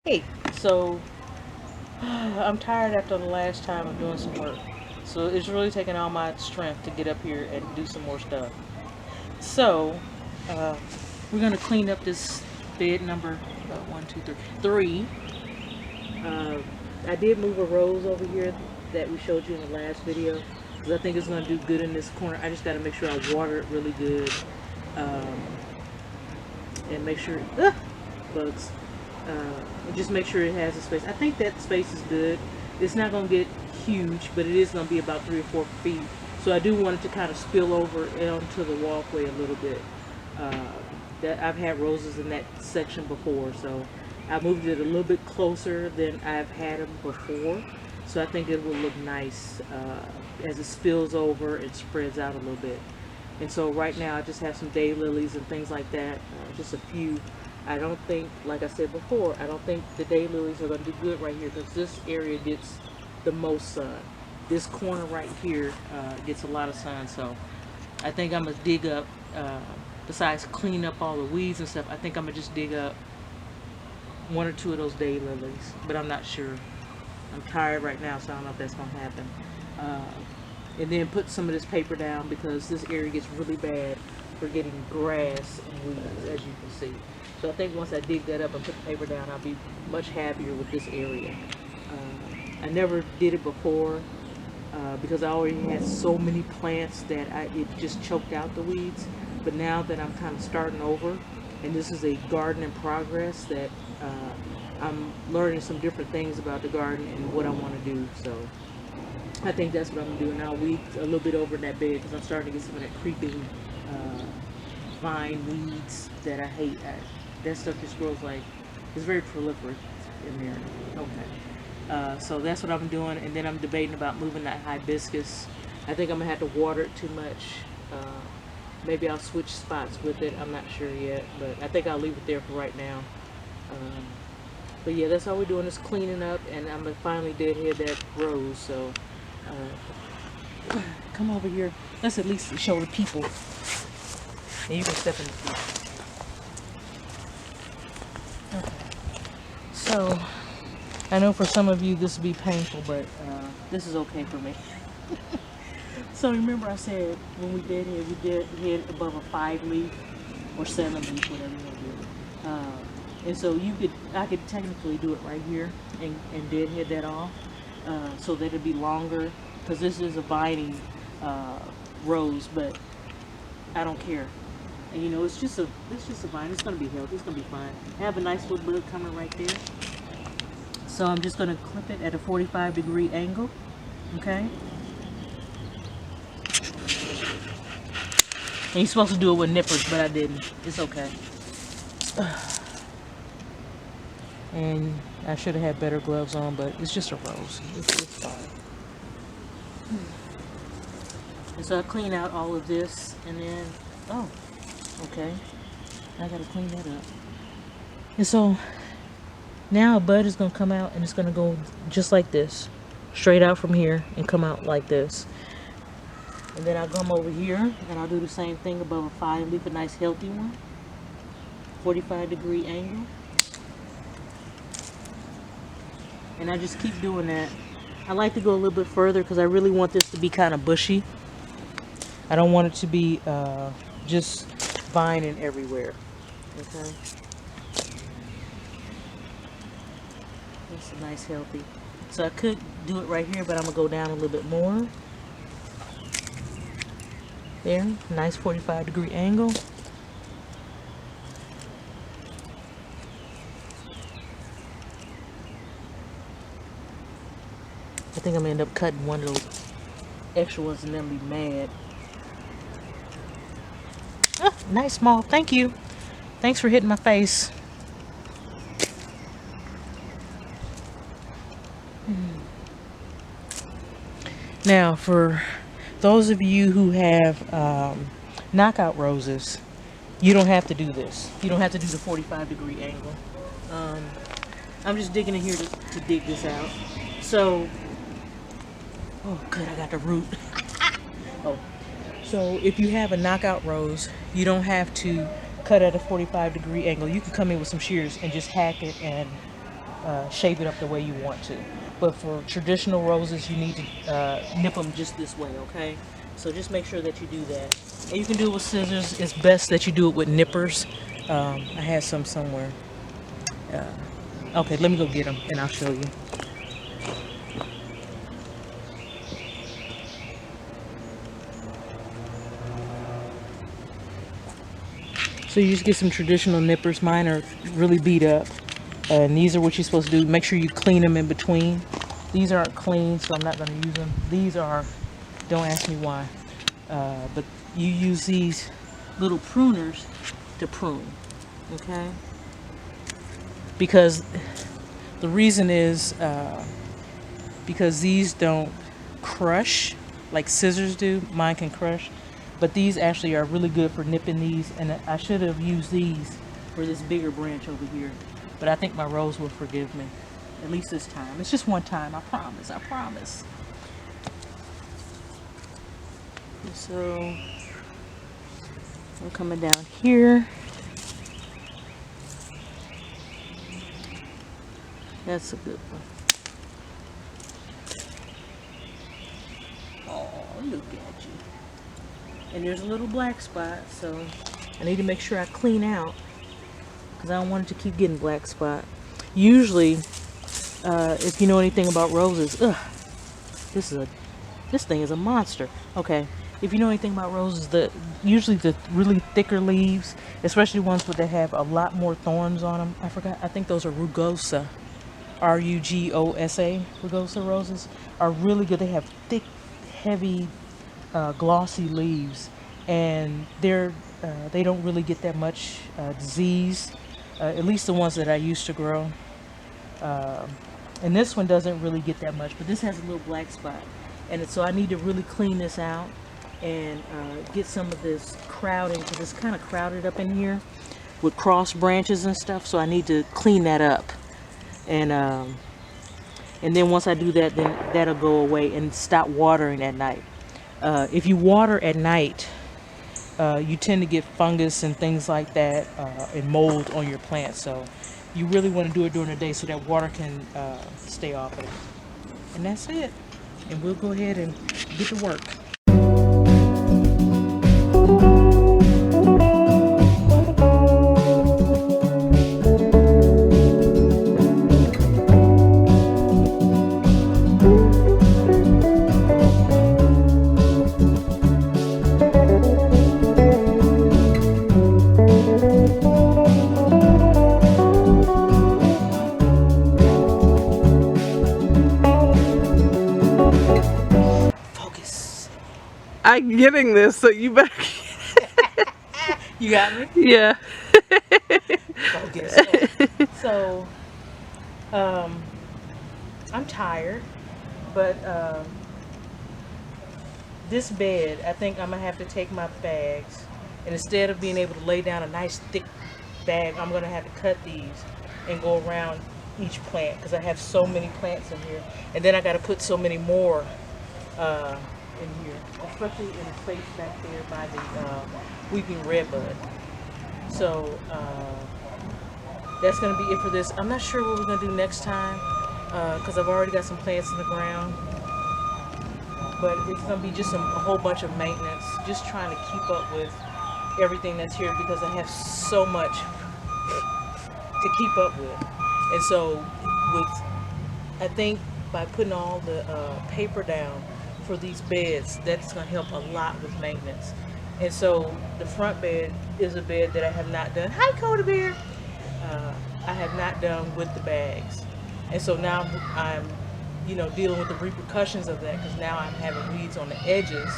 Hey, so I'm tired after the last time of doing some work. So it's really taking all my strength to get up here and do some more stuff. So uh, we're gonna clean up this bed number one, two, three. Uh, I did move a rose over here that we showed you in the last video because I think it's gonna do good in this corner. I just gotta make sure I water it really good um, and make sure bugs. Just make sure it has a space. I think that space is good. It's not going to get huge, but it is going to be about 3 or 4 feet. So I do want it to kind of spill over onto the walkway a little bit. Uh, that I've had roses in that section before, so I moved it a little bit closer than I've had them before. So I think it will look nice as it spills over and spreads out a little bit. And so right now I just have some daylilies and things like that, just a few. I don't think, like I said before, I don't think the daylilies are going to do good right here because this area gets the most sun. This corner right here gets a lot of sun, so I think I'm going to dig up, besides clean up all the weeds and stuff, I think I'm going to just dig up 1 or 2 of those daylilies, but I'm not sure. I'm tired right now, so I don't know if that's going to happen. Uh, and then put some of this paper down because this area gets really bad for getting grass and weeds, as you can see. So I think once I dig that up and put the paper down, I'll be much happier with this area. I never did it before because I already had so many plants that it just choked out the weeds. But now that I'm kind of starting over, and this is a garden in progress, that I'm learning some different things about the garden and what I want to do. So I think that's what I'm gonna do. And I'll weed a little bit over in that bed because I'm starting to get some of that creeping vine weeds that I hate. That stuff just grows like, it's very proliferate in there. Okay. So that's what I'm doing, and then I'm debating about moving that hibiscus. I think I'm gonna have to water it too much. Maybe I'll switch spots with it. I'm not sure yet, but I think I'll leave it there for right now. But yeah, that's all we're doing is cleaning up, and I'm gonna finally deadhead that rose. So come over here. Let's at least show the people. And you can step in the seat. Okay. So I know for some of you this will be painful, but this is okay for me. So remember I said when we did here, we did hit above a 5 leaf or 7 leaf, whatever you want to do. And so I could technically do it right here and deadhead that off, so that it'd be longer, because this is a vining rose, but I don't care. And you know, it's just a vine. It's gonna be healthy. It's gonna be fine. I have a nice little bud coming right there. So I'm just gonna clip it at a 45-degree angle. Okay. And you're supposed to do it with nippers, but I didn't. It's okay. And I should have had better gloves on, but it's just a rose. It's fine. And so I clean out all of this, and then, oh, okay. I gotta clean that up. And so now a bud is gonna come out, and it's gonna go just like this, straight out from here and come out like this. And then I'll come over here and I'll do the same thing above a 5 leaf, a nice healthy one, 45-degree angle. And I just keep doing that. I like to go a little bit further because I really want this to be kind of bushy. I don't want it to be just vining everywhere. Okay. That's a nice healthy. So I could do it right here, but I'm gonna go down a little bit more. There, nice 45-degree angle. I think I'm gonna end up cutting one of those extra ones and then be mad. Ah, nice small, thank you. Thanks for hitting my face. Now, for those of you who have knockout roses, you don't have to do this. You don't have to do the 45-degree angle. I'm just digging in here to dig this out. So, oh good, I got the root. Oh, so if you have a knockout rose, you don't have to cut at a 45-degree angle. You can come in with some shears and just hack it and shape it up the way you want to. But for traditional roses, you need to nip them just this way, okay? So just make sure that you do that. And you can do it with scissors. It's best that you do it with nippers. I had some somewhere. Okay, let me go get them and I'll show you. So you just get some traditional nippers. Mine are really beat up. And these are what you're supposed to do. Make sure you clean them in between. These aren't clean, so I'm not going to use them. These are, don't ask me why. But you use these little pruners to prune, okay? Because the reason is because these don't crush like scissors do. Mine can crush. But these actually are really good for nipping these. And I should have used these for this bigger branch over here. But I think my rose will forgive me. At least this time. It's just one time. I promise. I promise. So I'm coming down here. That's a good one. Oh, look at you. And there's a little black spot, so I need to make sure I clean out because I don't want it to keep getting black spot. Usually, if you know anything about roses, this thing is a monster. Okay, if you know anything about roses, usually the really thicker leaves, especially ones that have a lot more thorns on them. I think those are rugosa, rugosa, rugosa roses are really good. They have thick, heavy, glossy leaves, and they don't really get that much disease. At least the ones that I used to grow. And this one doesn't really get that much, but this has a little black spot. And so I need to really clean this out and get some of this crowding, because it's kind of crowded up in here with cross branches and stuff. So I need to clean that up. And then once I do that, then that'll go away, and stop watering at night. If you water at night, you tend to get fungus and things like that, and mold on your plants. So you really want to do it during the day so that water can stay off of it. And that's it. And we'll go ahead and get to work. I'm getting this, so you better. You got me? Yeah. Focus. So, I'm tired, but this bed, I think I'm gonna have to take my bags, and instead of being able to lay down a nice thick bag, I'm gonna have to cut these and go around each plant, because I have so many plants in here, and then I got to put so many more in here, especially in the space back there by the weeping redbud. So that's gonna be it for this. I'm not sure what we're gonna do next time, because I've already got some plants in the ground, but it's gonna be just a whole bunch of maintenance, just trying to keep up with everything that's here, because I have so much to keep up with. And so I think by putting all the paper down for these beds, that's going to help a lot with maintenance. And so the front bed is a bed that I have not done. Hi, Coda Bear. I have not done with the bags, and so now I'm dealing with the repercussions of that, because now I'm having weeds on the edges.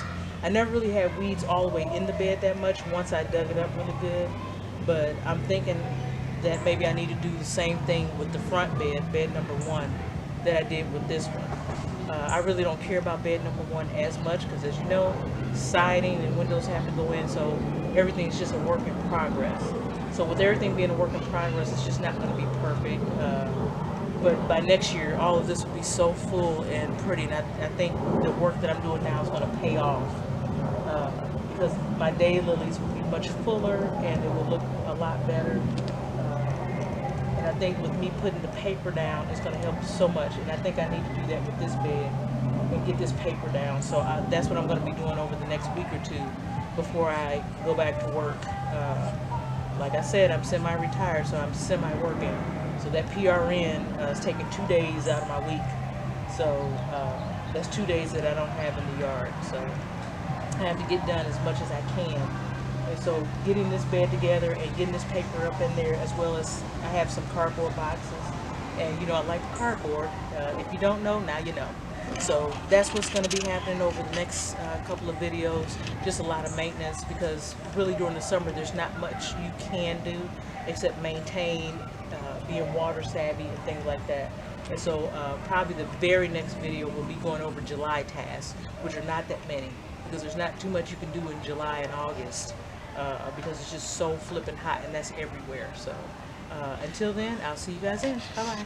I never really had weeds all the way in the bed that much once I dug it up really good, but I'm thinking that maybe I need to do the same thing with the front bed number 1, that I did with this one. I really don't care about bed number 1 as much, because as you know, siding and windows have to go in, so everything's just a work in progress. So with everything being a work in progress, it's just not going to be perfect. But by next year, all of this will be so full and pretty, and I think the work that I'm doing now is going to pay off, because my daylilies will be much fuller and it will look a lot better. And I think with me putting the paper down, it's going to help so much. And I think I need to do that with this bed and get this paper down. So that's what I'm going to be doing over the next week or two before I go back to work. Like I said, I'm semi-retired, so I'm semi-working. So that PRN is taking 2 days out of my week. So that's 2 days that I don't have in the yard. So I have to get done as much as I can. And so getting this bed together and getting this paper up in there, as well as I have some cardboard boxes. And you know, I like the cardboard. If you don't know, now you know. So that's what's going to be happening over the next couple of videos. Just a lot of maintenance, because really during the summer there's not much you can do except maintain, being water savvy and things like that. And so probably the very next video will be going over July tasks, which are not that many, because there's not too much you can do in July and August, because it's just so flipping hot, and that's everywhere. So until then, I'll see you guys then. Bye bye.